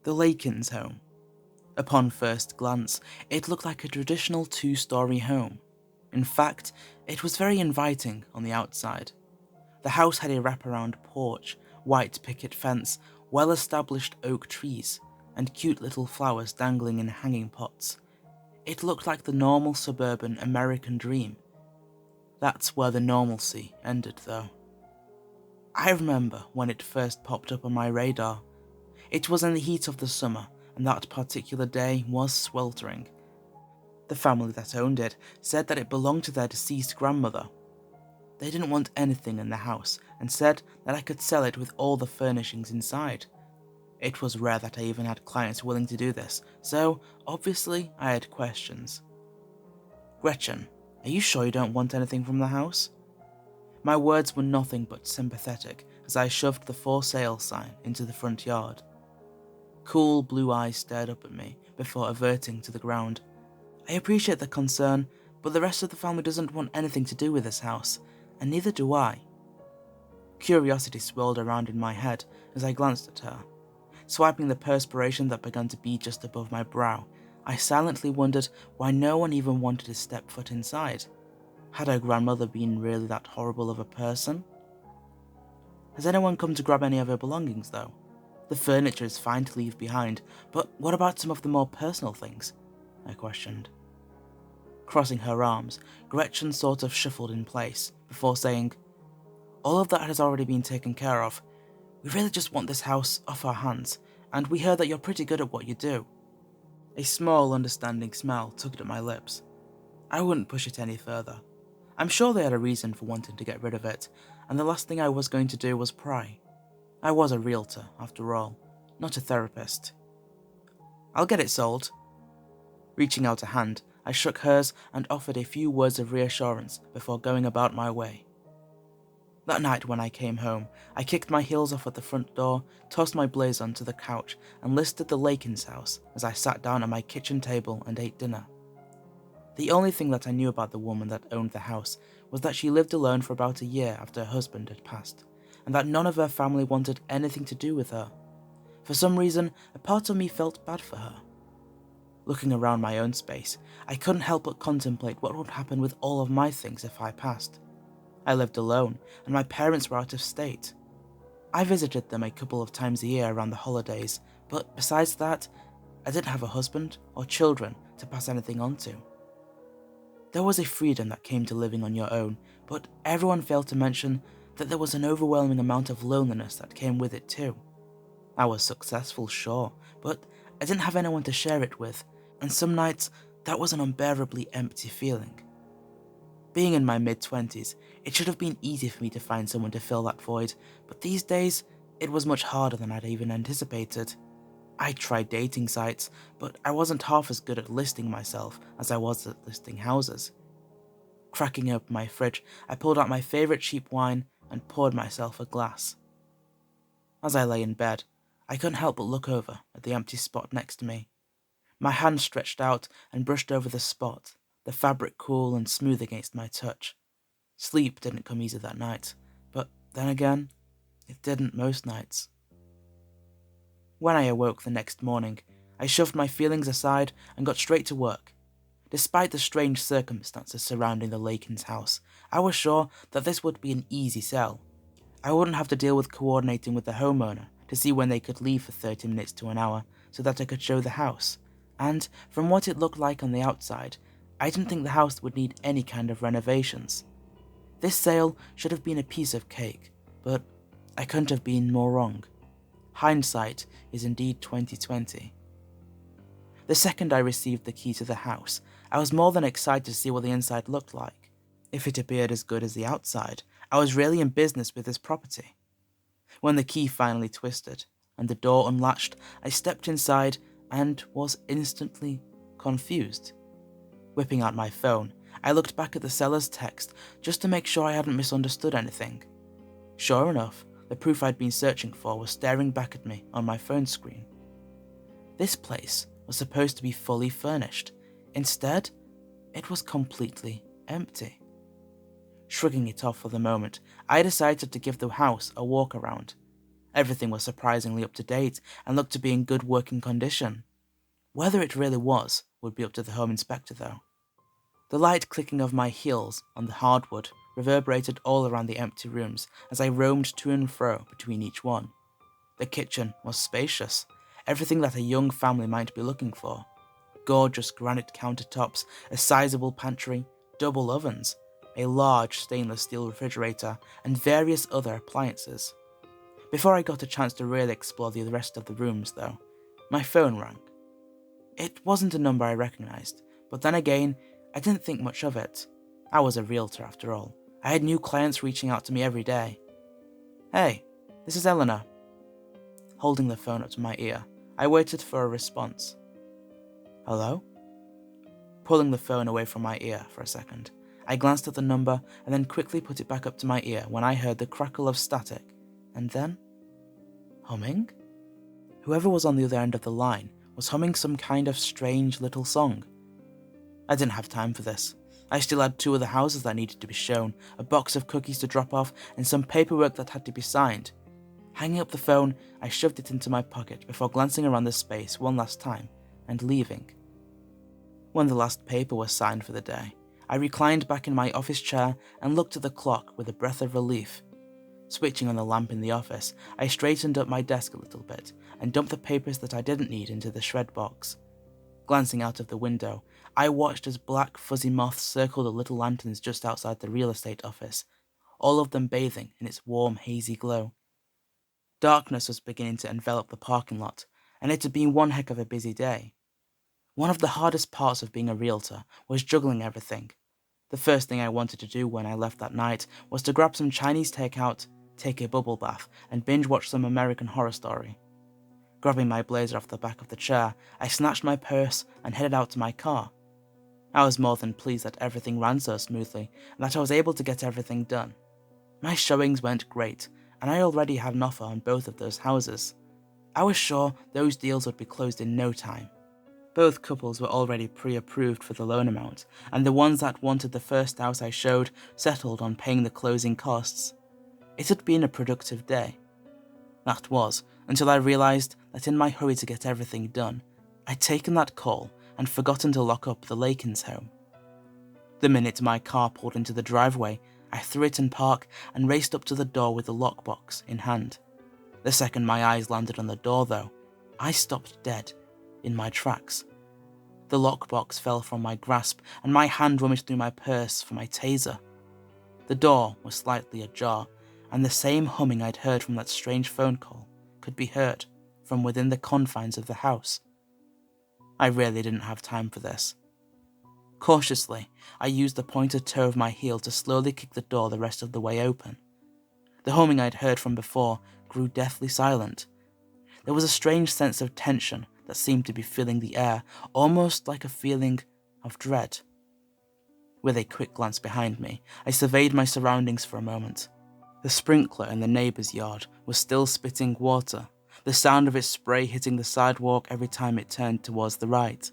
The Lakins home. Upon first glance, it looked like a traditional 2-story home. In fact, it was very inviting on the outside. The house had a wraparound porch, white picket fence, well-established oak trees, and cute little flowers dangling in hanging pots. It looked like the normal suburban American dream. That's where the normalcy ended, though. I remember when it first popped up on my radar. It was in the heat of the summer, and that particular day was sweltering. The family that owned it said that it belonged to their deceased grandmother. They didn't want anything in the house and said that I could sell it with all the furnishings inside. It was rare that I even had clients willing to do this, so obviously I had questions. "Gretchen, are you sure you don't want anything from the house?" My words were nothing but sympathetic as I shoved the for sale sign into the front yard. Cool blue eyes stared up at me before averting to the ground. "I appreciate the concern, but the rest of the family doesn't want anything to do with this house, and neither do I." Curiosity swirled around in my head as I glanced at her. Swiping the perspiration that began to bead just above my brow, I silently wondered why no one even wanted to step foot inside. Had her grandmother been really that horrible of a person? "Has anyone come to grab any of her belongings, though? The furniture is fine to leave behind, but what about some of the more personal things?" I questioned. Crossing her arms, Gretchen sort of shuffled in place before saying, "All of that has already been taken care of. We really just want this house off our hands, and we heard that you're pretty good at what you do." A small, understanding smile tugged at my lips. I wouldn't push it any further. I'm sure they had a reason for wanting to get rid of it, and the last thing I was going to do was pry. I was a realtor, after all, not a therapist. "I'll get it sold." Reaching out a hand, I shook hers and offered a few words of reassurance before going about my way. That night when I came home, I kicked my heels off at the front door, tossed my blazer onto the couch, and listed the Lakins house as I sat down at my kitchen table and ate dinner. The only thing that I knew about the woman that owned the house was that she lived alone for about a year after her husband had passed, and that none of her family wanted anything to do with her. For some reason, a part of me felt bad for her. Looking around my own space, I couldn't help but contemplate what would happen with all of my things if I passed. I lived alone, and my parents were out of state. I visited them a couple of times a year around the holidays, but besides that, I didn't have a husband or children to pass anything on to. There was a freedom that came to living on your own, but everyone failed to mention that there was an overwhelming amount of loneliness that came with it too. I was successful, sure, but I didn't have anyone to share it with, and some nights that was an unbearably empty feeling. Being in my mid-20s, it should have been easy for me to find someone to fill that void, but these days, it was much harder than I'd even anticipated. I tried dating sites, but I wasn't half as good at listing myself as I was at listing houses. Cracking open my fridge, I pulled out my favourite cheap wine and poured myself a glass. As I lay in bed, I couldn't help but look over at the empty spot next to me. My hand stretched out and brushed over the spot, the fabric cool and smooth against my touch. Sleep didn't come easy that night, but then again, it didn't most nights. When I awoke the next morning, I shoved my feelings aside and got straight to work. Despite the strange circumstances surrounding the Lakins house, I was sure that this would be an easy sell. I wouldn't have to deal with coordinating with the homeowner to see when they could leave for 30 minutes to an hour so that I could show the house, and from what it looked like on the outside, I didn't think the house would need any kind of renovations. This sale should have been a piece of cake, but I couldn't have been more wrong. Hindsight is indeed 2020. The second I received the key to the house, I was more than excited to see what the inside looked like. If it appeared as good as the outside, I was really in business with this property. When the key finally twisted and the door unlatched, I stepped inside and was instantly confused. Whipping out my phone, I looked back at the seller's text just to make sure I hadn't misunderstood anything. Sure enough, the proof I'd been searching for was staring back at me on my phone screen. This place was supposed to be fully furnished. Instead, it was completely empty. Shrugging it off for the moment, I decided to give the house a walk around. Everything was surprisingly up to date and looked to be in good working condition. Whether it really was would be up to the home inspector though. The light clicking of my heels on the hardwood reverberated all around the empty rooms as I roamed to and fro between each one. The kitchen was spacious, everything that a young family might be looking for. Gorgeous granite countertops, a sizable pantry, double ovens, a large stainless steel refrigerator, and various other appliances. Before I got a chance to really explore the rest of the rooms though, my phone rang. It wasn't a number I recognized, but then again, I didn't think much of it. I was a realtor after all. I had new clients reaching out to me every day. "Hey, this is Eleanor." Holding the phone up to my ear, I waited for a response. "Hello?" Pulling the phone away from my ear for a second, I glanced at the number and then quickly put it back up to my ear when I heard the crackle of static, and then humming? Whoever was on the other end of the line was humming some kind of strange little song. I didn't have time for this. I still had 2 other houses that needed to be shown, a box of cookies to drop off, and some paperwork that had to be signed. Hanging up the phone, I shoved it into my pocket before glancing around the space one last time and leaving. When the last paper was signed for the day, I reclined back in my office chair and looked at the clock with a breath of relief. Switching on the lamp in the office, I straightened up my desk a little bit and dumped the papers that I didn't need into the shred box. Glancing out of the window, I watched as black fuzzy moths circled the little lanterns just outside the real estate office, all of them bathing in its warm, hazy glow. Darkness was beginning to envelop the parking lot, and it had been one heck of a busy day. One of the hardest parts of being a realtor was juggling everything. The first thing I wanted to do when I left that night was to grab some Chinese takeout, take a bubble bath, and binge watch some American Horror Story. Grabbing my blazer off the back of the chair, I snatched my purse and headed out to my car. I was more than pleased that everything ran so smoothly and that I was able to get everything done. My showings went great, and I already had an offer on both of those houses. I was sure those deals would be closed in no time. Both couples were already pre-approved for the loan amount, and the ones that wanted the first house I showed settled on paying the closing costs. It had been a productive day. That was, until I realized that in my hurry to get everything done, I'd taken that call and forgotten to lock up the Lakins' home. The minute my car pulled into the driveway, I threw it in park and raced up to the door with the lockbox in hand. The second my eyes landed on the door, though, I stopped dead in my tracks. The lockbox fell from my grasp, and my hand rummaged through my purse for my taser. The door was slightly ajar, and the same humming I'd heard from that strange phone call could be heard from within the confines of the house. I really didn't have time for this. Cautiously, I used the pointed toe of my heel to slowly kick the door the rest of the way open. The humming I'd heard from before grew deathly silent. There was a strange sense of tension that seemed to be filling the air, almost like a feeling of dread. With a quick glance behind me, I surveyed my surroundings for a moment. The sprinkler in the neighbor's yard was still spitting water, the sound of its spray hitting the sidewalk every time it turned towards the right.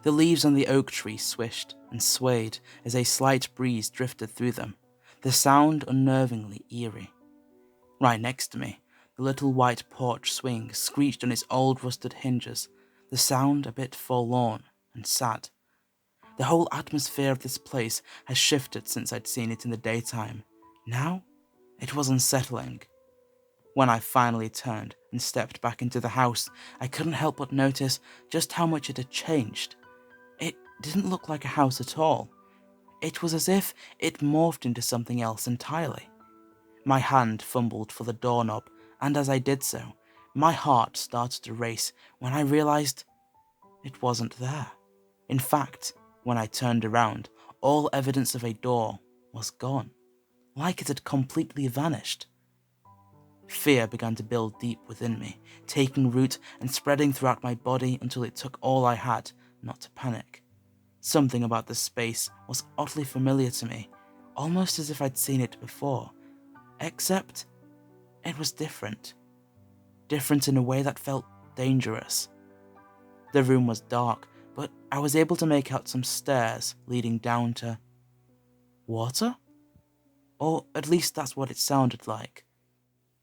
The leaves on the oak tree swished and swayed as a slight breeze drifted through them, the sound unnervingly eerie. Right next to me, the little white porch swing screeched on its old rusted hinges, the sound a bit forlorn and sad. The whole atmosphere of this place has shifted since I'd seen it in the daytime. Now, it was unsettling. When I finally turned and stepped back into the house, I couldn't help but notice just how much it had changed. It didn't look like a house at all. It was as if it morphed into something else entirely. My hand fumbled for the doorknob, and as I did so, my heart started to race when I realized it wasn't there. In fact, when I turned around, all evidence of a door was gone, like it had completely vanished. Fear began to build deep within me, taking root and spreading throughout my body until it took all I had not to panic. Something about the space was oddly familiar to me, almost as if I'd seen it before, except it was different. Different in a way that felt dangerous. The room was dark, but I was able to make out some stairs leading down to water? Or at least that's what it sounded like.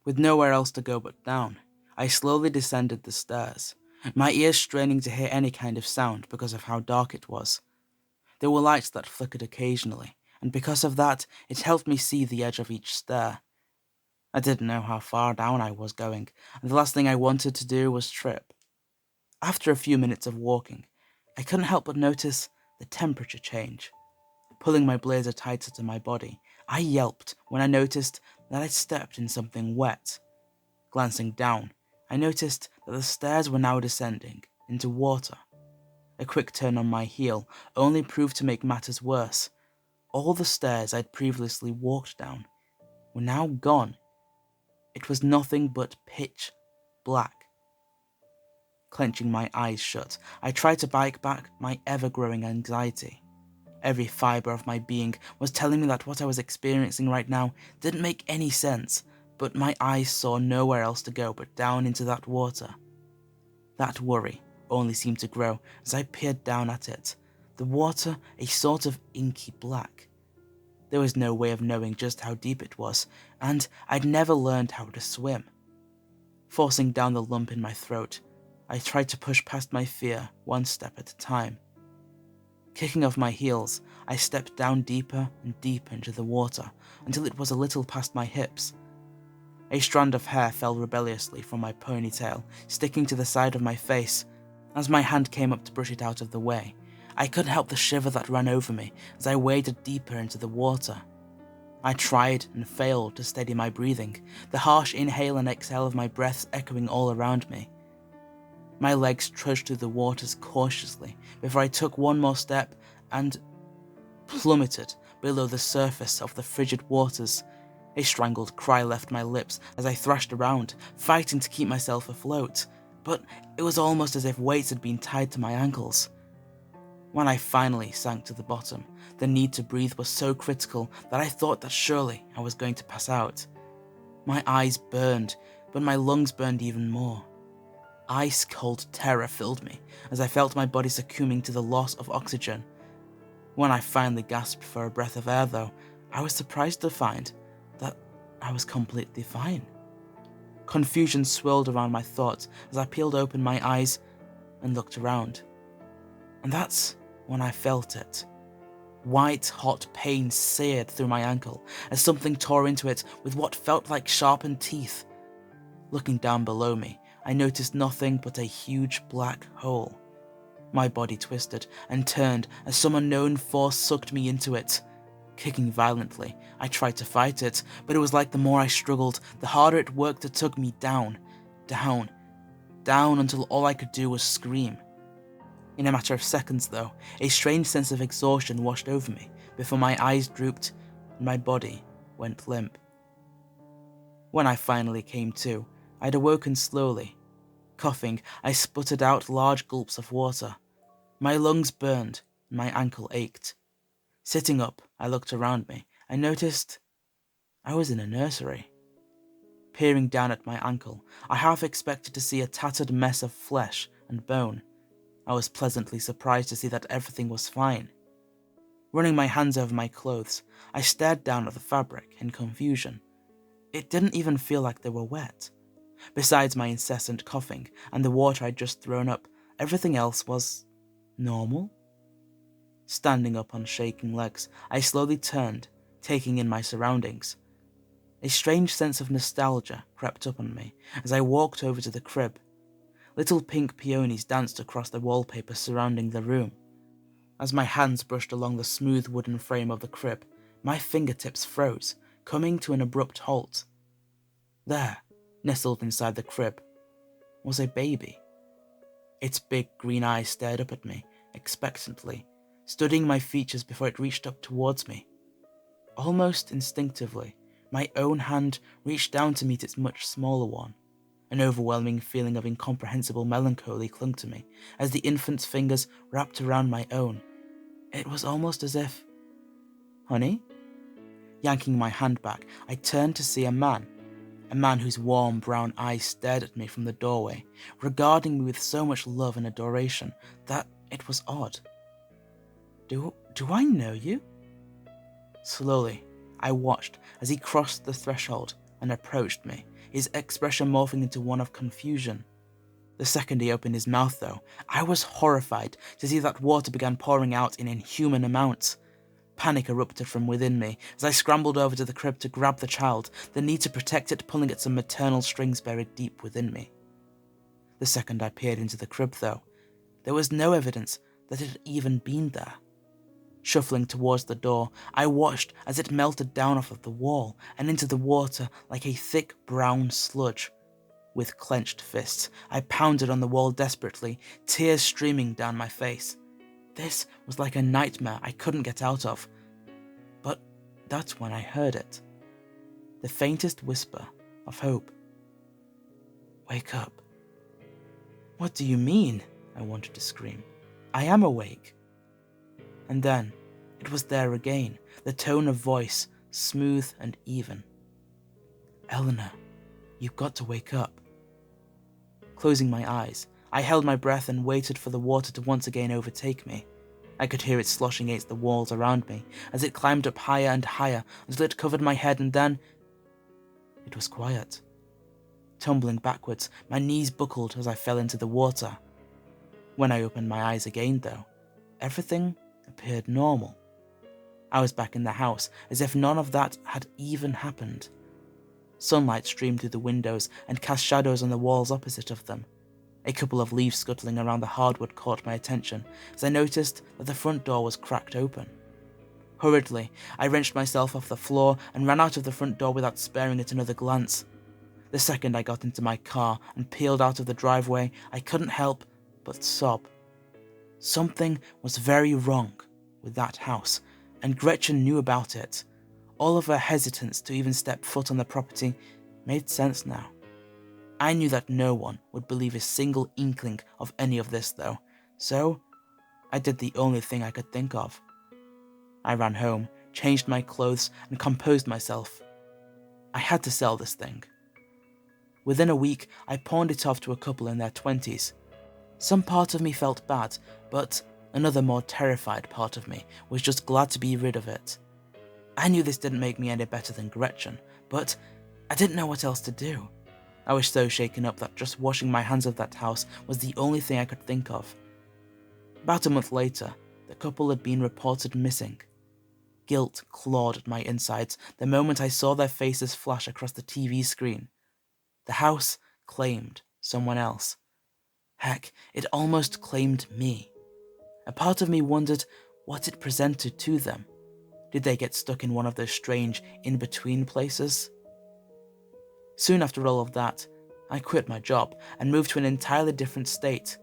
With nowhere else to go but down, I slowly descended the stairs, my ears straining to hear any kind of sound because of how dark it was. There were lights that flickered occasionally, and because of that, it helped me see the edge of each stair. I didn't know how far down I was going, and the last thing I wanted to do was trip. After a few minutes of walking, I couldn't help but notice the temperature change. Pulling my blazer tighter to my body, I yelped when I noticed that I'd stepped in something wet. Glancing down, I noticed that the stairs were now descending into water. A quick turn on my heel only proved to make matters worse. All the stairs I'd previously walked down were now gone. It was nothing but pitch black. Clenching my eyes shut, I tried to bite back my ever-growing anxiety. Every fibre of my being was telling me that what I was experiencing right now didn't make any sense, but my eyes saw nowhere else to go but down into that water. That worry only seemed to grow as I peered down at it, the water a sort of inky black. There was no way of knowing just how deep it was, and I'd never learned how to swim. Forcing down the lump in my throat, I tried to push past my fear one step at a time. Kicking off my heels, I stepped down deeper and deeper into the water until it was a little past my hips. A strand of hair fell rebelliously from my ponytail, sticking to the side of my face. As my hand came up to brush it out of the way, I couldn't help the shiver that ran over me as I waded deeper into the water. I tried and failed to steady my breathing, the harsh inhale and exhale of my breaths echoing all around me. My legs trudged through the waters cautiously before I took one more step and plummeted below the surface of the frigid waters. A strangled cry left my lips as I thrashed around, fighting to keep myself afloat, but it was almost as if weights had been tied to my ankles. When I finally sank to the bottom, the need to breathe was so critical that I thought that surely I was going to pass out. My eyes burned, but my lungs burned even more. Ice-cold terror filled me as I felt my body succumbing to the loss of oxygen. When I finally gasped for a breath of air, though, I was surprised to find that I was completely fine. Confusion swirled around my thoughts as I peeled open my eyes and looked around. And that's when I felt it. White, hot pain seared through my ankle as something tore into it with what felt like sharpened teeth. Looking down below me, I noticed nothing but a huge black hole. My body twisted and turned as some unknown force sucked me into it. Kicking violently, I tried to fight it, but it was like the more I struggled, the harder it worked to tug me down, down, down until all I could do was scream. In a matter of seconds, though, a strange sense of exhaustion washed over me before my eyes drooped and my body went limp. When I finally came to, I'd awoken slowly. Coughing, I sputtered out large gulps of water. My lungs burned and my ankle ached. Sitting up, I looked around me and noticed I was in a nursery. Peering down at my ankle, I half expected to see a tattered mess of flesh and bone. I was pleasantly surprised to see that everything was fine. Running my hands over my clothes, I stared down at the fabric in confusion. It didn't even feel like they were wet. Besides my incessant coughing and the water I'd just thrown up, everything else was normal. Standing up on shaking legs, I slowly turned, taking in my surroundings. A strange sense of nostalgia crept up on me as I walked over to the crib. Little pink peonies danced across the wallpaper surrounding the room. As my hands brushed along the smooth wooden frame of the crib, my fingertips froze, coming to an abrupt halt. There, nestled inside the crib, was a baby. Its big green eyes stared up at me, expectantly, studying my features before it reached up towards me. Almost instinctively, my own hand reached down to meet its much smaller one. An overwhelming feeling of incomprehensible melancholy clung to me as the infant's fingers wrapped around my own. It was almost as if... "Honey?" Yanking my hand back, I turned to see a man whose warm brown eyes stared at me from the doorway, regarding me with so much love and adoration that it was odd. Do I know you? Slowly, I watched as he crossed the threshold and approached me, his expression morphing into one of confusion. The second he opened his mouth, though, I was horrified to see that water began pouring out in inhuman amounts. Panic erupted from within me as I scrambled over to the crib to grab the child, the need to protect it pulling at some maternal strings buried deep within me. The second I peered into the crib, though, there was no evidence that it had even been there. Shuffling towards the door, I watched as it melted down off of the wall and into the water like a thick brown sludge. With clenched fists, I pounded on the wall desperately, tears streaming down my face. This was like a nightmare I couldn't get out of. But that's when I heard it. The faintest whisper of hope. "Wake up." "What do you mean?" I wanted to scream. "I am awake." And then, it was there again, the tone of voice, smooth and even. "Eleanor, you've got to wake up." Closing my eyes, I held my breath and waited for the water to once again overtake me. I could hear it sloshing against the walls around me as it climbed up higher and higher until it covered my head, and then it was quiet. Tumbling backwards, my knees buckled as I fell into the water. When I opened my eyes again, though, everything appeared normal. I was back in the house as if none of that had even happened. Sunlight streamed through the windows and cast shadows on the walls opposite of them. A couple of leaves scuttling around the hardwood caught my attention as I noticed that the front door was cracked open. Hurriedly, I wrenched myself off the floor and ran out of the front door without sparing it another glance. The second I got into my car and peeled out of the driveway, I couldn't help but sob. Something was very wrong with that house, and Gretchen knew about it. All of her hesitance to even step foot on the property made sense now. I knew that no one would believe a single inkling of any of this, though, so I did the only thing I could think of. I ran home, changed my clothes, and composed myself. I had to sell this thing. Within a week, I pawned it off to a couple in their 20s. Some part of me felt bad, but another more terrified part of me was just glad to be rid of it. I knew this didn't make me any better than Gretchen, but I didn't know what else to do. I was so shaken up that just washing my hands of that house was the only thing I could think of. About a month later, the couple had been reported missing. Guilt clawed at my insides the moment I saw their faces flash across the TV screen. The house claimed someone else. Heck, it almost claimed me. A part of me wondered what it presented to them. Did they get stuck in one of those strange in-between places? Soon after all of that, I quit my job and moved to an entirely different state.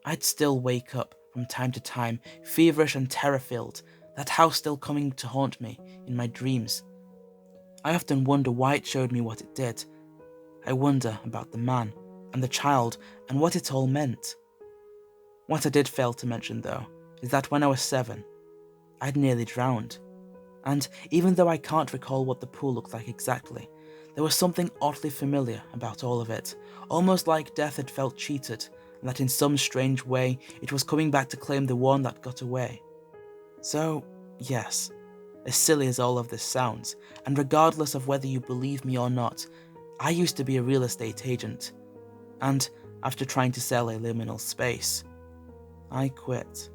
I'd still wake up from time to time, feverish and terror-filled, that house still coming to haunt me in my dreams. I often wonder why it showed me what it did. I wonder about the man and the child and what it all meant. What I did fail to mention, though, is that when I was 7, I'd nearly drowned. And even though I can't recall what the pool looked like exactly, there was something oddly familiar about all of it, almost like death had felt cheated, and that in some strange way it was coming back to claim the one that got away. So, yes, as silly as all of this sounds, and regardless of whether you believe me or not, I used to be a real estate agent, and after trying to sell a liminal space, I quit.